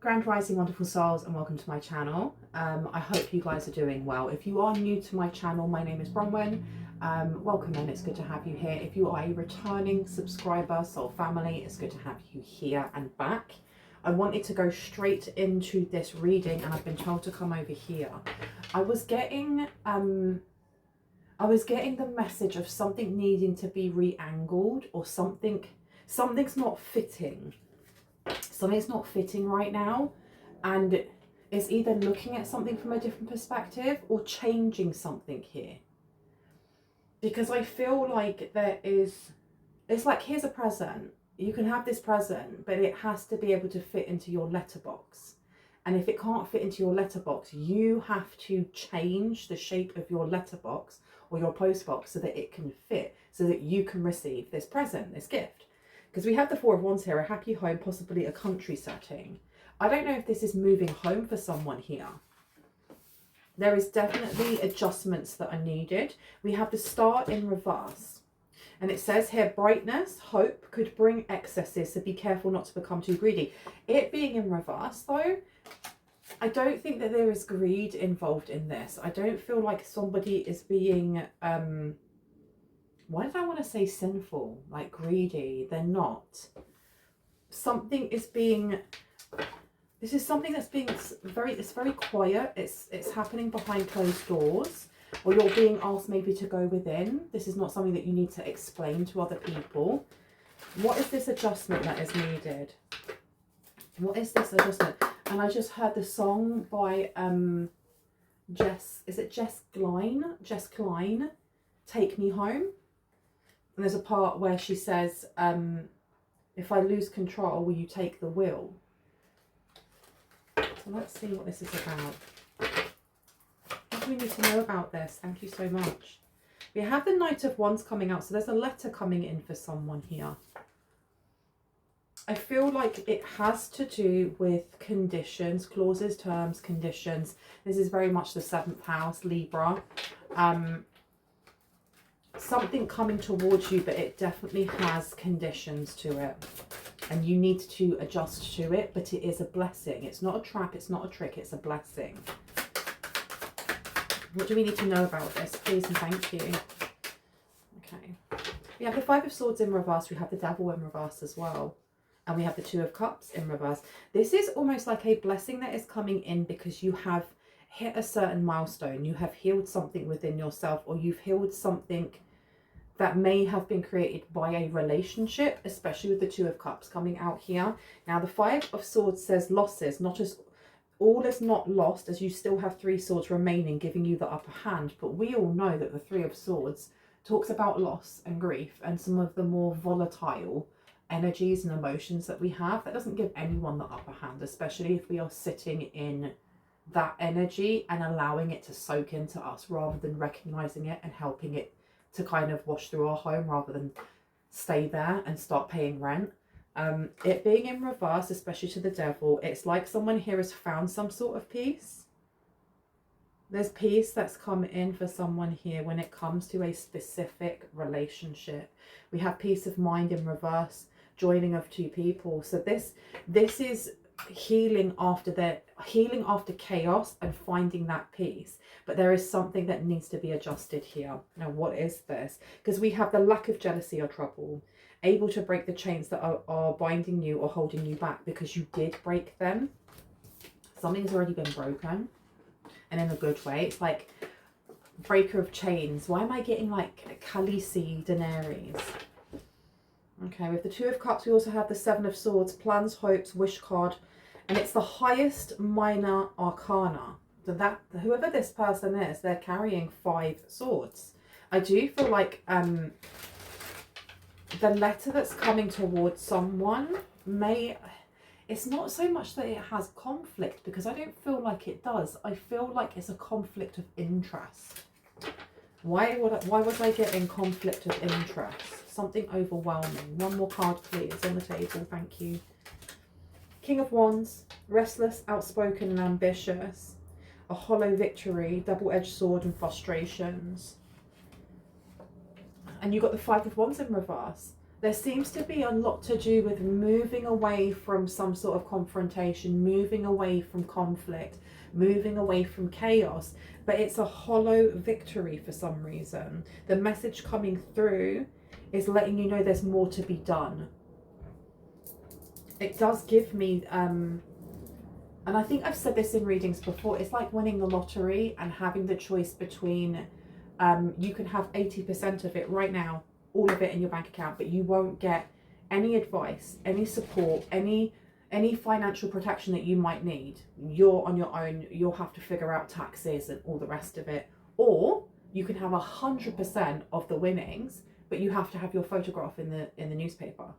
Grand Rising, wonderful souls, and welcome to my channel. I hope you guys are doing well. If you are new to my channel, my name is Bronwen. Welcome in, it's good to have you here. If you are a returning subscriber, soul family, it's good to have you here and back. I wanted to go straight into this reading, and I've been told to come over here. I was getting the message of something needing to be re-angled, or something's not fitting. Something's not fitting right now, and it's either looking at something from a different perspective or changing something here. Because I feel like it's like, here's a present. You can have this present, but it has to be able to fit into your letterbox. And if it can't fit into your letterbox, you have to change the shape of your letterbox or your postbox so that it can fit, so that you can receive this present, this gift. Because we have the Four of Wands here, a happy home, possibly a country setting. I don't know if this is moving home for someone here. There is definitely adjustments that are needed. We have the Star in reverse. And it says here, brightness, hope could bring excesses, so be careful not to become too greedy. It being in reverse though, I don't think that there is greed involved in this. I don't feel like somebody is being... why did I want to say sinful, like greedy? They're not. Something is being, this is something that's being it's very quiet. It's happening behind closed doors, or you're being asked maybe to go within. This is not something that you need to explain to other people. What is this adjustment that is needed? What is this adjustment? And I just heard the song by Jess Klein, Take Me Home. And there's a part where she says, if I lose control, will you take the wheel? So let's see what this is about. What do we need to know about this? Thank you so much. We have the Knight of Wands coming out. So there's a letter coming in for someone here. I feel like it has to do with conditions, clauses, terms, conditions. This is very much the 7th house, Libra. Something coming towards you, but it definitely has conditions to it, and you need to adjust to it, but it is a blessing. It's not a trap, it's not a trick, it's a blessing. What do we need to know about this, please and thank you? Okay, we have the Five of Swords in reverse, we have the Devil in reverse as well, and we have the Two of Cups in reverse. This is almost like a blessing that is coming in because you have hit a certain milestone. You have healed something within yourself, or you've healed something that may have been created by a relationship, especially with the Two of Cups coming out here. Now the Five of Swords says losses, not as all is not lost, as you still have 3 swords remaining, giving you the upper hand. But we all know that the Three of Swords talks about loss and grief and some of the more volatile energies and emotions that we have. That doesn't give anyone the upper hand, especially if we are sitting in that energy and allowing it to soak into us rather than recognizing it and helping it to kind of wash through our home rather than stay there and start paying rent. It being in reverse, especially to the Devil, it's like someone here has found some sort of peace. There's peace that's come in for someone here when it comes to a specific relationship. We have peace of mind in reverse, joining of 2 people. So this is healing after chaos and finding that peace. But there is something that needs to be adjusted here. Now what is this? Because we have the lack of jealousy or trouble, able to break the chains that are binding you or holding you back, because you did break them. Something's already been broken, and in a good way. It's like breaker of chains. Why am I getting like Khaleesi, Daenerys? Okay, with the Two of Cups, we also have the Seven of Swords, plans, hopes, wish card, and it's the highest minor arcana. So that whoever this person is, they're carrying 5 swords. I do feel like the letter that's coming towards someone it's not so much that it has conflict, because I don't feel like it does. I feel like it's a conflict of interest. Why was I getting conflict of interest? Something overwhelming. One more card, please, on the table. Thank you. King of Wands, restless, outspoken and ambitious. A hollow victory, double-edged sword and frustrations. And you got the Five of Wands in reverse. There seems to be a lot to do with moving away from some sort of confrontation, moving away from conflict, moving away from chaos, but it's a hollow victory for some reason. The message coming through is letting you know there's more to be done. It does give me, and I think I've said this in readings before, it's like winning the lottery and having the choice between, you can have 80% of it right now, all of it in your bank account, but you won't get any advice, any support, any financial protection that you might need. You're on your own, you'll have to figure out taxes and all the rest of it. Or you can have 100% of the winnings, but you have to have your photograph in the newspaper.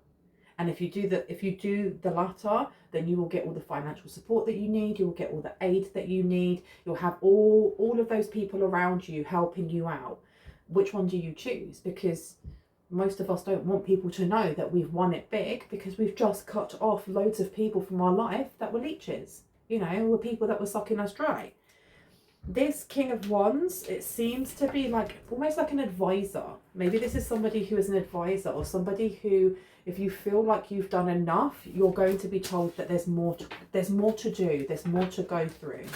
And if you do the latter, then you will get all the financial support that you need, you will get all the aid that you need, you'll have all of those people around you helping you out. Which one do you choose? Because most of us don't want people to know that we've won it big, because we've just cut off loads of people from our life that were leeches, you know, were people that were sucking us dry. This King of Wands, it seems to be like almost like an advisor. Maybe this is somebody who is an advisor, or somebody who, if you feel like you've done enough, you're going to be told that there's more to do, there's more to go through.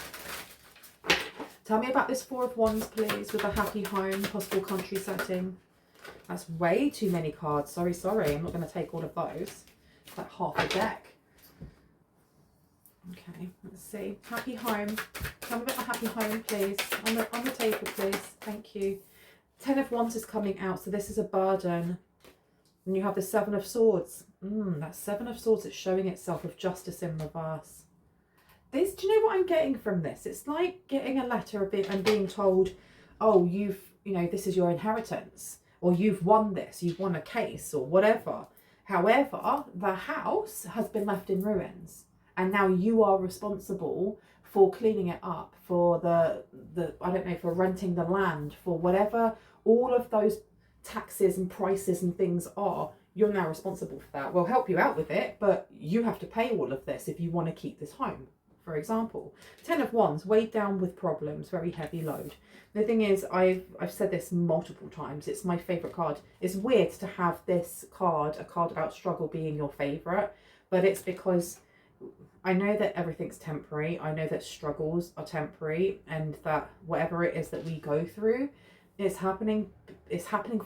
Tell me about this Four of Wands, please, with a happy home, possible country setting. That's way too many cards. Sorry. I'm not going to take all of those. It's like half a deck. Okay, let's see. Happy home. Tell me about the happy home, please. On the table, please. Thank you. 10 of Wands is coming out, so this is a burden. And you have the 7 of Swords. That 7 of Swords is showing itself with justice in reverse. Do you know what I'm getting from this? It's like getting a letter and being told, oh, this is your inheritance, or you've won this, you've won a case, or whatever. However, the house has been left in ruins, and now you are responsible for cleaning it up, for for renting the land, for whatever all of those taxes and prices and things are. You're now responsible for that. We'll help you out with it, but you have to pay all of this if you want to keep this home, for example. 10 of Wands, weighed down with problems, very heavy load. The thing is, I've said this multiple times, it's my favourite card. It's weird to have this card, a card about struggle, being your favourite, but it's because I know that everything's temporary. I know that struggles are temporary, and that whatever it is that we go through, it's happening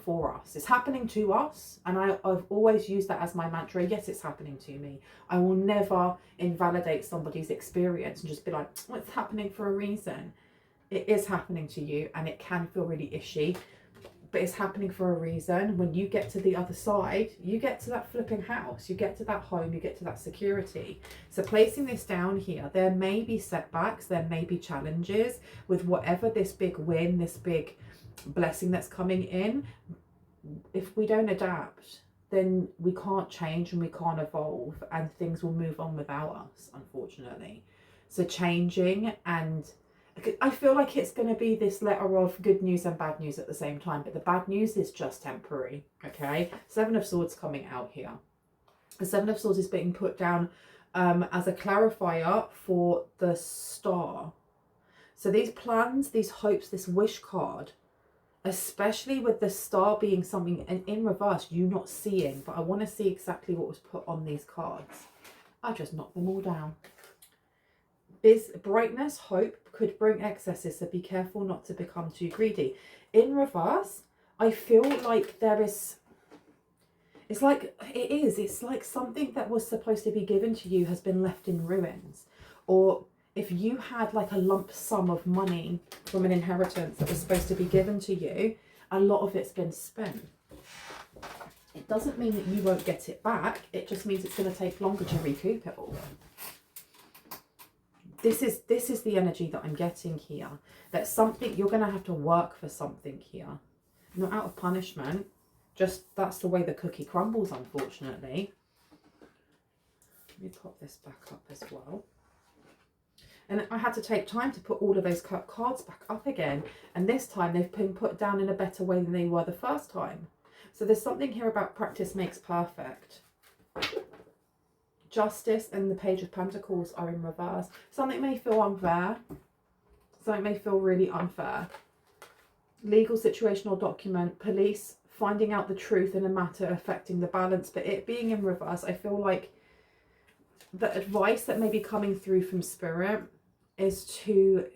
for us. It's happening to us. And I've always used that as my mantra. Yes, it's happening to me. I will never invalidate somebody's experience and just be like, oh, it's happening for a reason. It is happening to you, and it can feel really ishy, but it's happening for a reason. When you get to the other side, you get to that flipping house, you get to that home, you get to that security. So placing this down here, there may be setbacks, there may be challenges with whatever this big win, this big blessing that's coming in. If we don't adapt, then we can't change and we can't evolve, and things will move on without us, unfortunately. So changing, and I feel like it's going to be this letter of good news and bad news at the same time, but the bad news is just temporary, okay? 7 of Swords coming out here. The 7 of Swords is being put down as a clarifier for the Star. So these plans, these hopes, this wish card, especially with the Star being something in reverse you're not seeing, but I want to see exactly what was put on these cards. I just knocked them all down. Brightness, hope could bring excesses, so be careful not to become too greedy. In reverse, I feel like it's like something that was supposed to be given to you has been left in ruins. Or if you had like a lump sum of money from an inheritance that was supposed to be given to you, a lot of it's been spent. It doesn't mean that you won't get it back. It just means it's going to take longer to recoup it all. This is the energy that I'm getting here. That something, you're going to have to work for something here. Not out of punishment. Just that's the way the cookie crumbles, unfortunately. Let me pop this back up as well. And I had to take time to put all of those cards back up again. And this time they've been put down in a better way than they were the first time. So there's something here about practice makes perfect. Justice and the Page of Pentacles are in reverse. Something may feel unfair. Something may feel really unfair. Legal situation or document, police, finding out the truth in a matter affecting the balance, but it being in reverse, I feel like the advice that may be coming through from Spirit is to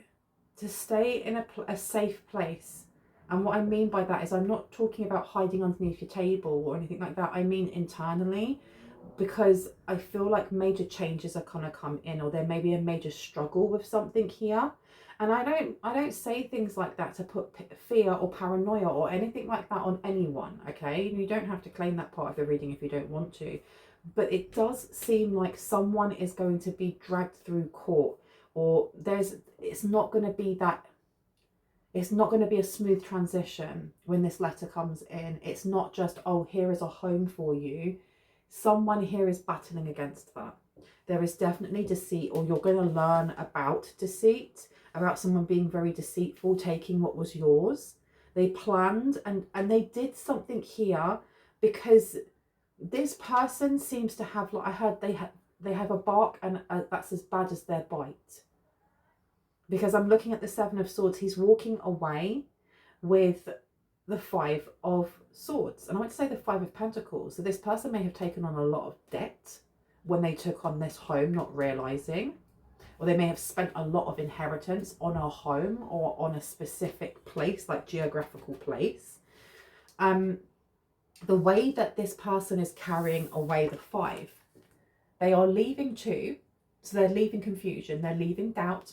stay in a safe place. And what I mean by that is I'm not talking about hiding underneath your table or anything like that. I mean internally, because I feel like major changes are going to come in, or there may be a major struggle with something here. And I don't say things like that to put fear or paranoia or anything like that on anyone, okay? You don't have to claim that part of the reading if you don't want to. But it does seem like someone is going to be dragged through court, or it's not going to be a smooth transition when this letter comes in. It's not just, oh, here is a home for you. Someone here is battling against that. There is definitely deceit, or you're going to learn about deceit, about someone being very deceitful, taking what was yours. They planned and they did something here, because this person seems to have, like I heard, they have a bark, and that's as bad as their bite. Because I'm looking at the Seven of Swords, he's walking away with the Five of Swords. And I want to say the Five of Pentacles. So this person may have taken on a lot of debt when they took on this home, not realizing. Or they may have spent a lot of inheritance on a home or on a specific place, like geographical place. The way that this person is carrying away the Five, they are leaving two. So they're leaving confusion, they're leaving doubt.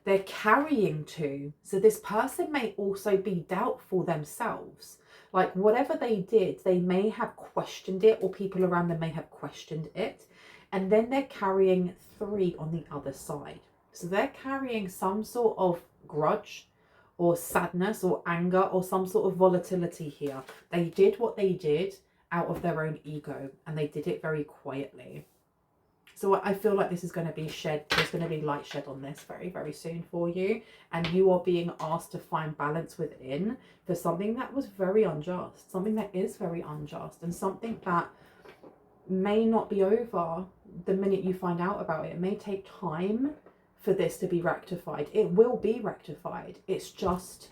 They're carrying two. So this person may also be doubtful themselves. Like whatever they did, they may have questioned it, or people around them may have questioned it. And then they're carrying three on the other side. So they're carrying some sort of grudge or sadness or anger or some sort of volatility here. They did what they did out of their own ego, and they did it very quietly. So I feel like this is going to be shed, there's going to be light shed on this very, very soon for you. And you are being asked to find balance within for something that was very unjust, something that is very unjust, and something that may not be over the minute you find out about it. It may take time for this to be rectified. It will be rectified. It's just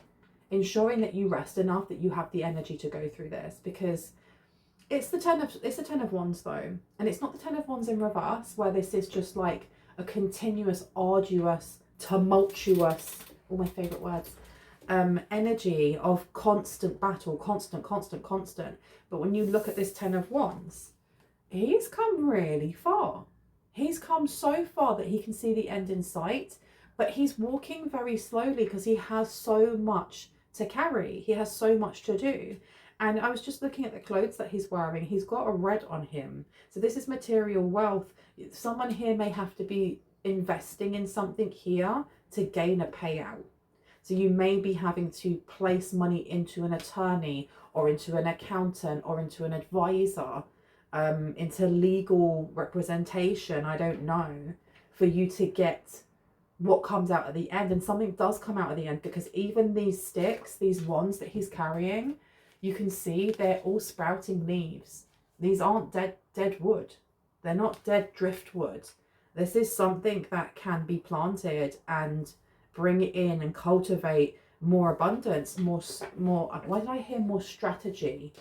ensuring that you rest enough, that you have the energy to go through this, because it's the Ten of Wands though, and it's not the Ten of Wands in reverse, where this is just like a continuous, arduous, tumultuous, all my favourite words, energy of constant battle, constant. But when you look at this Ten of Wands, he's come really far. He's come so far that he can see the end in sight, but he's walking very slowly because he has so much to carry. He has so much to do. And I was just looking at the clothes that he's wearing. He's got a red on him. So this is material wealth. Someone here may have to be investing in something here to gain a payout. So you may be having to place money into an attorney or into an accountant or into an advisor, into legal representation, I don't know, for you to get what comes out at the end. And something does come out at the end, because even these sticks, these wands that he's carrying, you can see they're all sprouting leaves. These aren't dead wood. They're not dead driftwood. This is something that can be planted and bring in and cultivate more abundance, more. Why did I hear more strategy?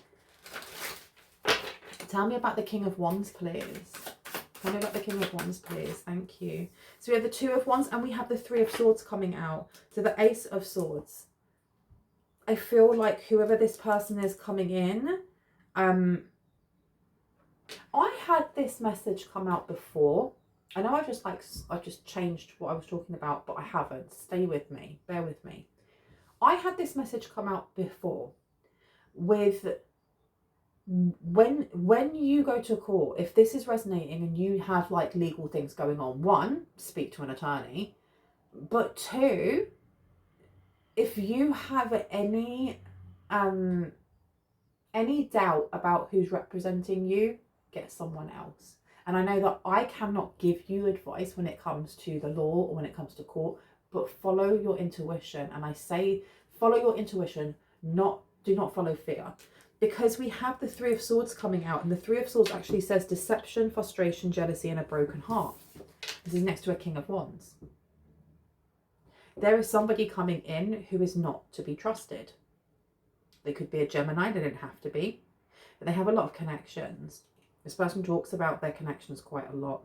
Tell me about the King of Wands, please. Tell me about the King of Wands, please. Thank you. So we have the Two of Wands and we have the Three of Swords coming out. So the Ace of Swords. I feel like whoever this person is coming in, I had this message come out before. I know I've just changed what I was talking about, but I haven't. Stay with me. Bear with me. I had this message come out before with when you go to court, if this is resonating and you have like legal things going on, one, speak to an attorney, but two, if you have any doubt about who's representing you, get someone else. And I know that I cannot give you advice when it comes to the law or when it comes to court, but follow your intuition. And I say follow your intuition, do not follow fear. Because we have the Three of Swords coming out, and the Three of Swords actually says deception, frustration, jealousy, and a broken heart. This is next to a King of Wands. There is somebody coming in who is not to be trusted. They could be a Gemini, they don't have to be. But they have a lot of connections. This person talks about their connections quite a lot.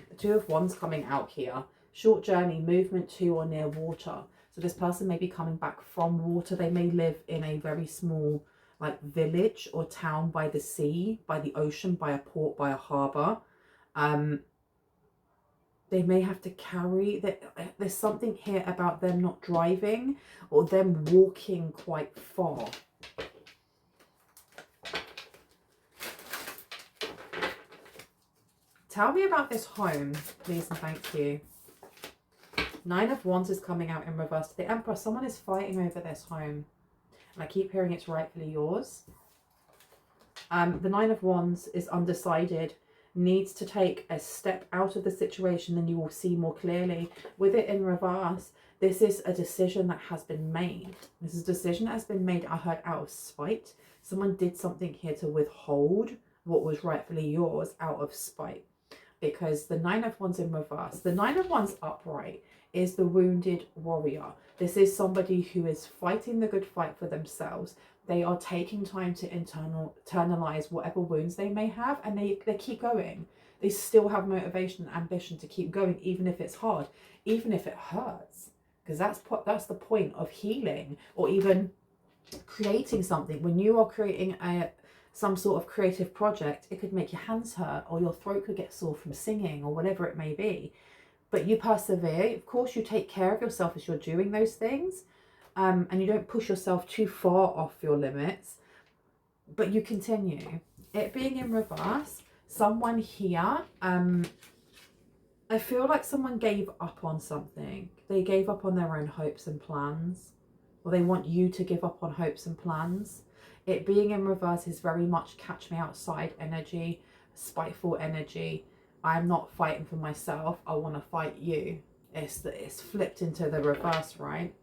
The Two of Wands coming out here. Short journey, movement to or near water. So this person may be coming back from water. They may live in a very small like village or town by the sea, by the ocean, by a port, by a harbour. They may have to carry, there's something here about them not driving or them walking quite far. Tell me about this home, please and thank you. Nine of Wands is coming out in reverse to the Emperor. Someone is fighting over this home. And I keep hearing it's rightfully yours. The Nine of Wands is undecided, needs to take a step out of the situation, then you will see more clearly. With it in reverse, this is a decision that has been made. This is a decision that has been made, I heard, out of spite. Someone did something here to withhold what was rightfully yours out of spite. Because the Nine of Wands in reverse, the Nine of Wands upright is the wounded warrior. This is somebody who is fighting the good fight for themselves. They are taking time to internalize whatever wounds they may have, and they keep going. They still have motivation and ambition to keep going, even if it's hard, even if it hurts. Because that's the point of healing, or even creating something. When you are creating some sort of creative project, it could make your hands hurt, or your throat could get sore from singing, or whatever it may be. But you persevere. Of course, you take care of yourself as you're doing those things. And you don't push yourself too far off your limits. But you continue. It being in reverse, someone here, I feel like someone gave up on something. They gave up on their own hopes and plans. Or they want you to give up on hopes and plans. It being in reverse is very much catch me outside energy, spiteful energy. I'm not fighting for myself. I want to fight you. It's flipped into the reverse, right?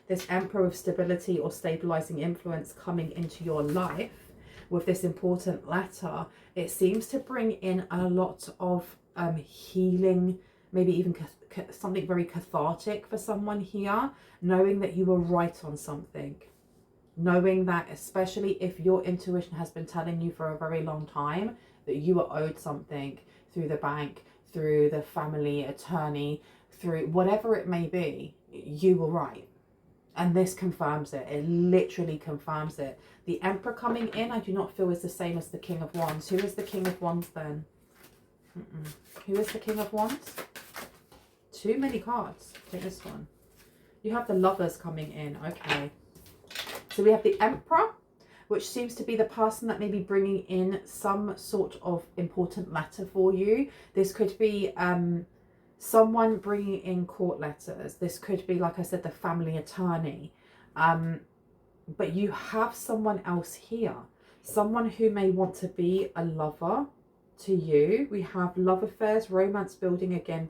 This Emperor of stability or stabilizing influence coming into your life with this important letter, it seems to bring in a lot of healing, maybe even something very cathartic for someone here, knowing that you were right on something. Knowing that, especially if your intuition has been telling you for a very long time that you were owed something through the bank, through the family attorney, through whatever it may be, you were right. And this confirms it. It literally confirms it. The Emperor coming in, I do not feel is the same as the King of Wands. Who is the King of Wands then? Who is the King of Wands? Too many cards. Take this one. You have the Lovers coming in. Okay. So we have the Emperor, which seems to be the person that may be bringing in some sort of important letter for you. This could be someone bringing in court letters. This could be, like I said, the family attorney. But you have someone else here. Someone who may want to be a lover to you. We have love affairs, romance building again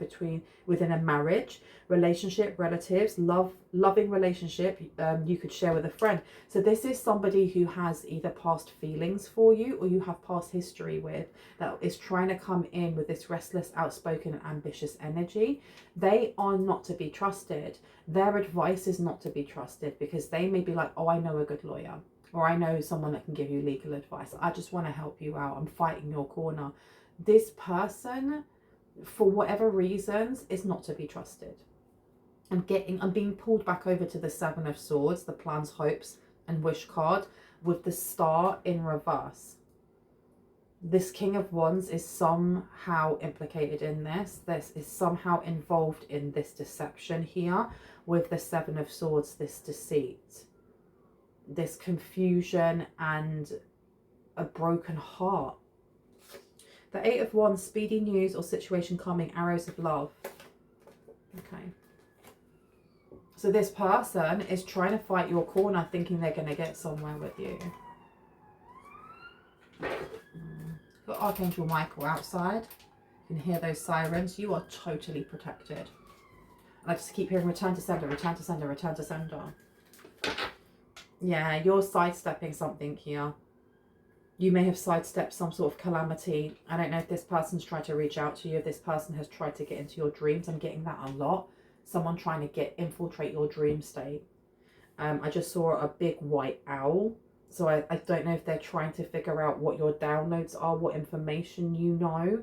within a marriage, relationship, relatives, loving relationship you could share with a friend. So this is somebody who has either past feelings for you or you have past history with, that is trying to come in with this restless, outspoken and ambitious energy. They are not to be trusted. Their advice is not to be trusted, because they may be like, oh, I know a good lawyer, or I know someone that can give you legal advice. I just want to help you out. I'm fighting your corner. This person, for whatever reasons, is not to be trusted. I'm being pulled back over to the Seven of Swords, the plans, hopes and wish card, with the Star in reverse. This King of Wands is somehow implicated in this. This is somehow involved in this deception here with the Seven of Swords, this deceit, this confusion and a broken heart. The Eight of Wands, speedy news or situation coming, arrows of love. Okay. So this person is trying to fight your corner, thinking they're going to get somewhere with you. Got Archangel Michael outside. You can hear those sirens. You are totally protected. And I just keep hearing return to sender, return to sender, return to sender. Yeah, you're sidestepping something here. You may have sidestepped some sort of calamity. I don't know if this person's tried to reach out to you, if this person has tried to get into your dreams. I'm getting that a lot. Someone trying to infiltrate your dream state. I just saw a big white owl. So I don't know if they're trying to figure out what your downloads are, what information you know.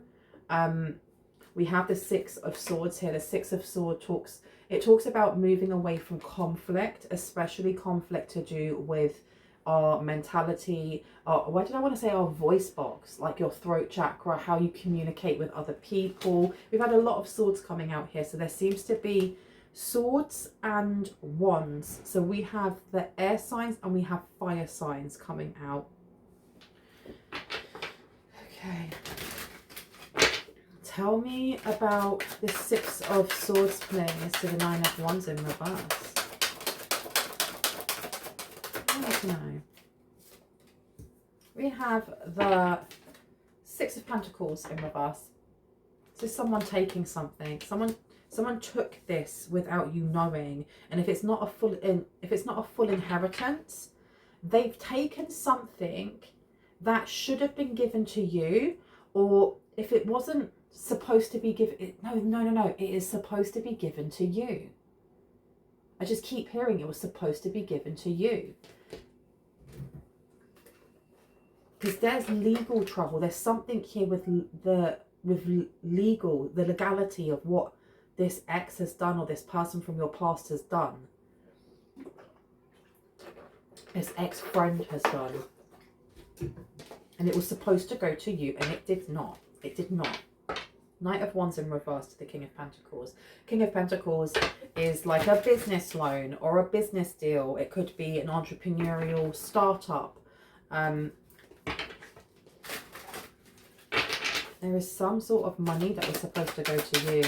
We have the Six of Swords here. The Six of Swords talks about moving away from conflict, especially conflict to do with our mentality, why did I want to say our voice box, like your throat chakra, how you communicate with other people. We've had a lot of swords coming out here, so there seems to be swords and wands. So we have the air signs and we have fire signs coming out. Okay. Tell me about the Six of Swords please, to the Nine of Wands in reverse. I need to know. We have the Six of Pentacles in reverse. So someone taking something. Someone took this without you knowing, and if it's not a full inheritance, they've taken something that should have been given to you, or if it wasn't supposed to be given, no, it is supposed to be given to you. I just keep hearing it was supposed to be given to you. Because there's legal trouble. There's something here with the legality of what this ex has done, or this person from your past has done. This ex-friend has done. And it was supposed to go to you, and it did not. It did not. Knight of Wands in reverse to the King of Pentacles. King of Pentacles is like a business loan or a business deal. It could be an entrepreneurial startup. There is some sort of money that was supposed to go to you.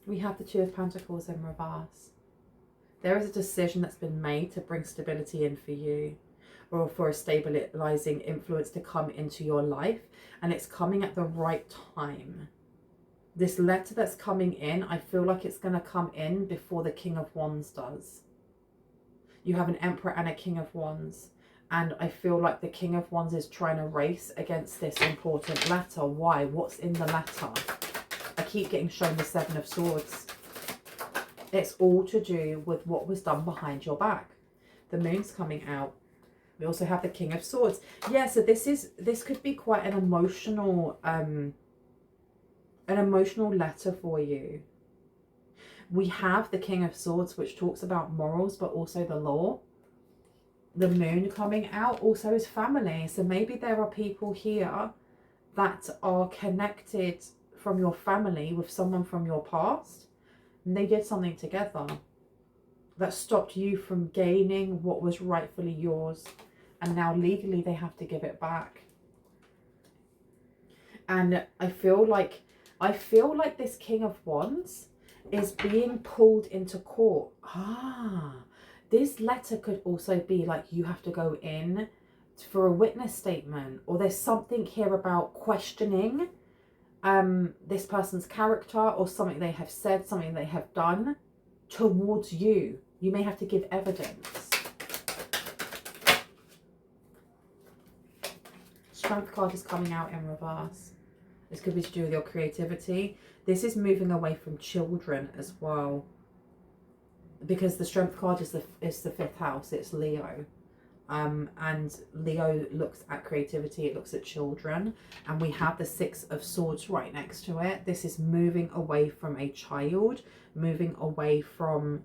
We have the Two of Pentacles in reverse. There is a decision that's been made to bring stability in for you, or for a stabilizing influence to come into your life, and it's coming at the right time. This letter that's coming in, I feel like it's going to come in before the King of Wands does. You have an Emperor and a King of Wands, and I feel like the King of Wands is trying to race against this important letter. Why? What's in the letter? I keep getting shown the Seven of Swords. It's all to do with what was done behind your back. The Moon's coming out. We also have the King of Swords. Yeah, so this could be quite an emotional letter for you. We have the King of Swords, which talks about morals, but also the law. The Moon coming out also is family. So maybe there are people here that are connected from your family with someone from your past, and they did something together that stopped you from gaining what was rightfully yours, and now legally they have to give it back. And I feel like this King of Wands is being pulled into court. This letter could also be like you have to go in for a witness statement, or there's something here about questioning this person's character, or something they have said, something they have done towards you. You may have to give evidence. Strength card is coming out in reverse. This could be to do with your creativity. This is moving away from children as well, because the Strength card is the fifth house. It's Leo. And Leo looks at creativity, it looks at children, and we have the Six of Swords right next to it. This is moving away from a child, moving away from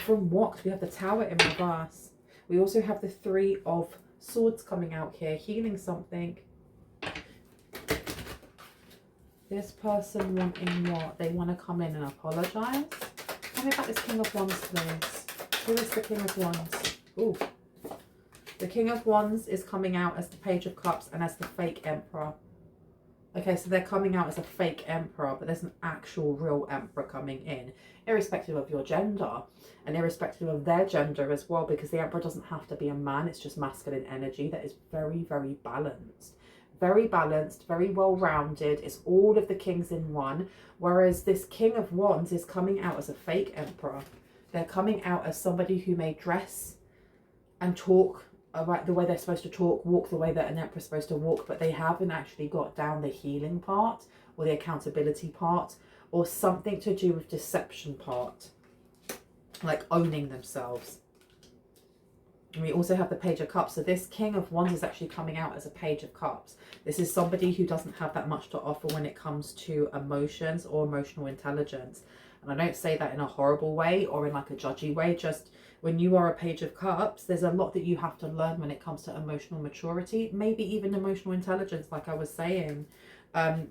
what? We have the Tower in reverse. We also have the Three of Swords coming out here, healing something. This person wanting what? They want to come in and apologize. Tell me about this King of Wands, please. Who is the King of Wands? Ooh. The King of Wands is coming out as the Page of Cups and as the fake Emperor. Okay, so they're coming out as a fake Emperor, but there's an actual real Emperor coming in, irrespective of your gender and irrespective of their gender as well, because the Emperor doesn't have to be a man. It's just masculine energy that is very, very balanced. Very balanced, very well-rounded. It's all of the kings in one, whereas this King of Wands is coming out as a fake Emperor. They're coming out as somebody who may dress and talk about the way they're supposed to talk, walk the way that an Emperor is supposed to walk, but they haven't actually got down the healing part, or the accountability part, or something to do with deception part. like owning themselves. And we also have the Page of Cups. So this King of Wands is actually coming out as a Page of Cups. This is somebody who doesn't have that much to offer when it comes to emotions or emotional intelligence. And I don't say that in a horrible way or in like a judgy way. Just when you are a Page of Cups, there's a lot that you have to learn when it comes to emotional maturity, maybe even emotional intelligence, like I was saying.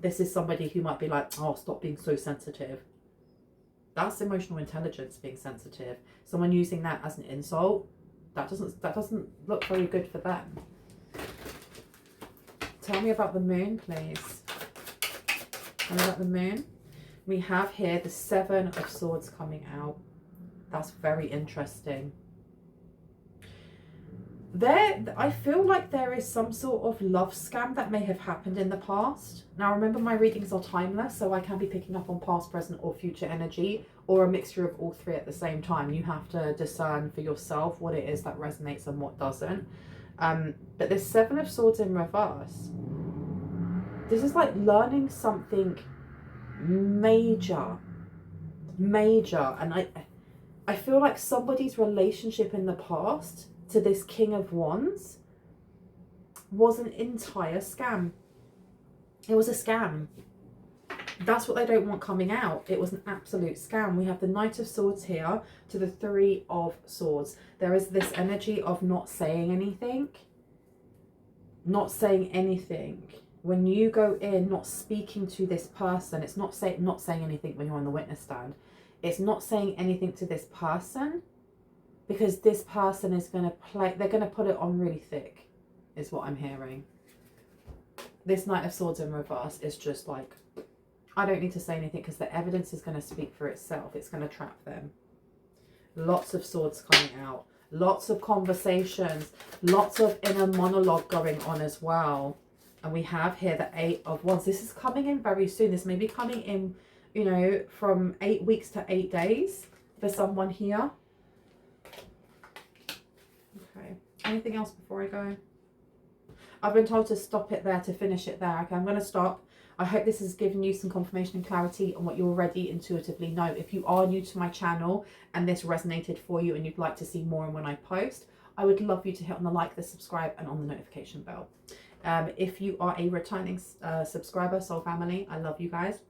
This is somebody who might be like, oh, stop being so sensitive. That's emotional intelligence, being sensitive. Someone using that as an insult, that doesn't look very good for them. Tell me about the Moon, please. Tell me about the Moon. We have here the Seven of Swords coming out. That's very interesting. I feel like there is some sort of love scam that may have happened in the past. Now remember, my readings are timeless, so I can be picking up on past, present or future energy, or a mixture of all three at the same time. You have to discern for yourself what it is that resonates and what doesn't. But this Seven of Swords in reverse, this is like learning something major. And I feel like somebody's relationship in the past to this King of Wands was an entire scam. It was a scam. That's what they don't want coming out. It was an absolute scam. We have the Knight of Swords here to the Three of Swords. There is this energy of not saying anything. Not saying anything. When you go in, not speaking to this person, it's not saying anything when you're on the witness stand. It's not saying anything to this person, because this person is going to they're going to put it on really thick, is what I'm hearing. This Knight of Swords in reverse is just like, I don't need to say anything because the evidence is going to speak for itself. It's going to trap them. Lots of swords coming out. Lots of conversations. Lots of inner monologue going on as well. And we have here the Eight of Wands. This is coming in very soon. This may be coming in, you know, from 8 weeks to 8 days for someone here. Okay. Anything else before I go? I've been told to stop it there, to finish it there. Okay, I'm going to stop. I hope this has given you some confirmation and clarity on what you already intuitively know. If you are new to my channel and this resonated for you and you'd like to see more when I post, I would love you to hit on the like, the subscribe and on the notification bell. If you are a returning subscriber, soul family, I love you guys.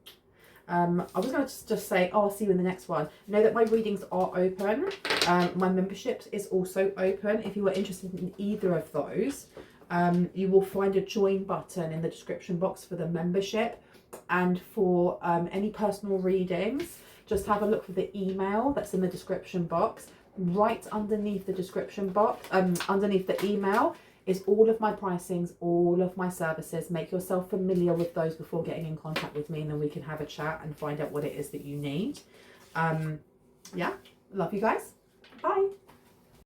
I was going to just say, oh, I'll see you in the next one. Know that my readings are open. My membership is also open. If you are interested in either of those, you will find a join button in the description box for the membership. And for any personal readings, just have a look for the email that's in the description box. Right underneath the description box, underneath the email, is all of my pricings, all of my services. Make yourself familiar with those before getting in contact with me, and then we can have a chat and find out what it is that you need. Yeah, love you guys. Bye.